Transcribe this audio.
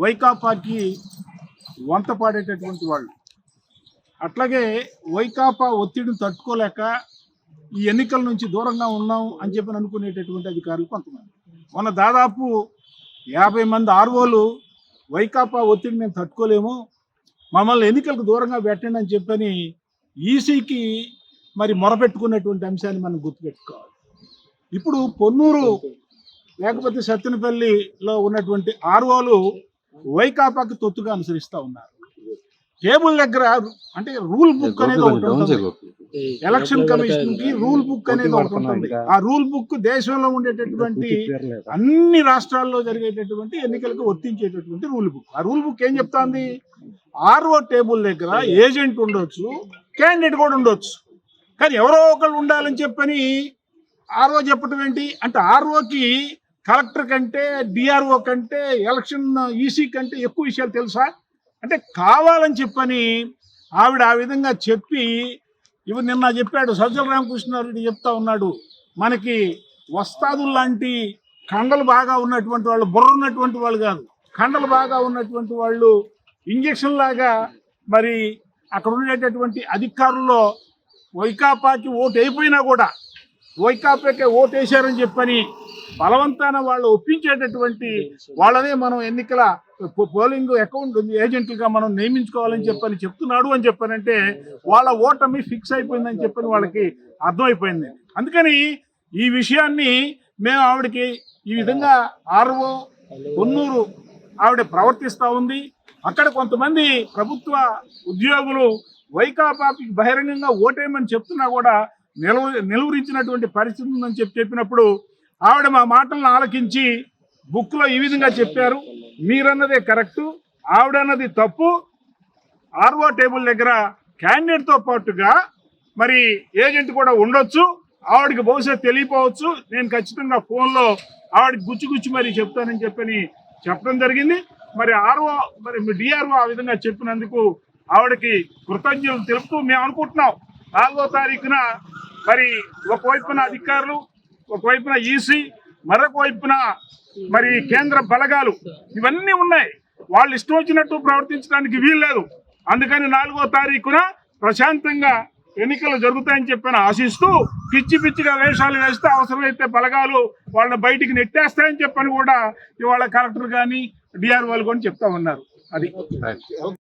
వైకాపాకి వంత పాడేటటువంటి వాళ్ళు. అట్లాగే వైకాపా ఒత్తిడిని తట్టుకోలేక ఈ ఎన్నికల నుంచి దూరంగా ఉన్నాం అని చెప్పి అనుకునేటటువంటి అధికారులు కొంతమంది. మొన్న దాదాపు 50 మంది ఆర్ఓలు వైకాపా ఒత్తిడి మేము తట్టుకోలేము, మమ్మల్ని ఎన్నికలకు దూరంగా పెట్టండి అని చెప్పని ఈసీకి మరి మొరపెట్టుకున్నటువంటి అంశాన్ని మనం గుర్తుపెట్టుకోవాలి. ఇప్పుడు పొన్నూరు లేకపోతే సత్తెనపల్లిలో ఉన్నటువంటి ఆర్ఓలు వైకాపాకి తొత్తుగా అనుసరిస్తూ ఉన్నారు. టేబుల్ దగ్గర అంటే రూల్ బుక్ అనేది ఒకటి ఉంటుంది, ఎలక్షన్ కమిషన్ కి రూల్ బుక్ అనేది ఒకటి ఉంటుంది. ఆ రూల్ బుక్ దేశంలో ఉండేటటువంటి అన్ని రాష్ట్రాల్లో జరిగేటటువంటి ఎన్నికలకు వర్తించేటటువంటి రూల్ బుక్. ఆ రూల్ బుక్ ఏం చెప్తాంది? ఆర్ఓ టేబుల్ దగ్గర ఏజెంట్ ఉండొచ్చు, క్యాండిడేట్ కూడా ఉండొచ్చు, కానీ ఎవరో ఒకళ్ళు ఉండాలని చెప్పని ఆర్ఓ చెప్పడం ఏంటి అంటే ఆర్ఓకి కలెక్టర్ కంటే డిఆర్ఓ కంటే ఎలక్షన్ ఈసీ కంటే ఎక్కువ విషయాలు తెలుసా అంటే కావాలని చెప్పని ఆవిడ ఆ విధంగా చెప్పి ఇవి నిన్న చెప్పాడు సజ్జల రామకృష్ణారెడ్డి చెప్తా ఉన్నాడు, మనకి వస్తాదులు లాంటి కండలు బాగా ఉన్నటువంటి వాళ్ళు, బుర్ర ఉన్నటువంటి వాళ్ళు కాదు, కండలు బాగా ఉన్నటువంటి వాళ్ళు ఇంజక్షన్ లాగా మరి అక్కడ ఉండేటటువంటి అధికారుల్లో వైకాపాకి ఓటు అయిపోయినా కూడా వైకాపాకే ఓటు వేశారని చెప్పని బలవంతాన వాళ్ళు ఒప్పించేటటువంటి వాళ్ళనే మనం ఎన్నికల పోలింగ్ అకౌంట్ ఏజెంట్లుగా మనం నియమించుకోవాలని చెప్పని చెప్తున్నాడు అని చెప్పానంటే వాళ్ళ ఓటమి ఫిక్స్ అయిపోయిందని చెప్పని వాళ్ళకి అర్థమైపోయింది. అందుకని ఈ విషయాన్ని మేము ఆవిడకి ఈ విధంగా ఆర్ఓ పొన్నూరు ఆవిడ ప్రవర్తిస్తూ ఉంది. అక్కడ కొంతమంది ప్రభుత్వ ఉద్యోగులు వైకాపాకి బహిరంగంగా ఓటేయమని చెప్తున్నా కూడా నిలువరించినటువంటి పరిస్థితి ఉందని చెప్పినప్పుడు ఆవిడ మా మాటలను ఆలకించి బుక్లో ఈ విధంగా చెప్పారు, మీరన్నదే కరెక్టు, ఆవిడన్నది తప్పు, ఆర్ఓ టేబుల్ దగ్గర క్యాండిడేట్తో పాటుగా మరి ఏజెంట్ కూడా ఉండొచ్చు, ఆవిడకి బహుశా తెలియపోవచ్చు, నేను ఖచ్చితంగా ఫోన్లో ఆవిడకి గుచ్చి మరి చెప్తానని చెప్పని చెప్పడం జరిగింది. మరి ఆర్ఓ మరి డిఆర్ఓ ఆ విధంగా చెప్పినందుకు ఆవిడకి కృతజ్ఞతలు తెలుపుతూ మేము అనుకుంటున్నాం 4వ తారీఖున మరి ఒకవైపున అధికారులు, ఒకవైపున ఈసీ, మరొక వైపున మరి కేంద్ర బలగాలు ఇవన్నీ ఉన్నాయి, వాళ్ళు ఇష్టం వచ్చినట్టు ప్రవర్తించడానికి వీల్లేదు. అందుకని 4వ తారీఖున ప్రశాంతంగా ఎన్నికలు జరుగుతాయని చెప్పని ఆశిస్తూ పిచ్చిగా వేషాలు వేస్తే అవసరమైతే బలగాలు వాళ్ళని బయటికి నెట్టేస్తాయని చెప్పని కూడా ఇవాళ కలెక్టర్ కానీ డిఆర్ఓలు కూడా చెప్తా ఉన్నారు. అది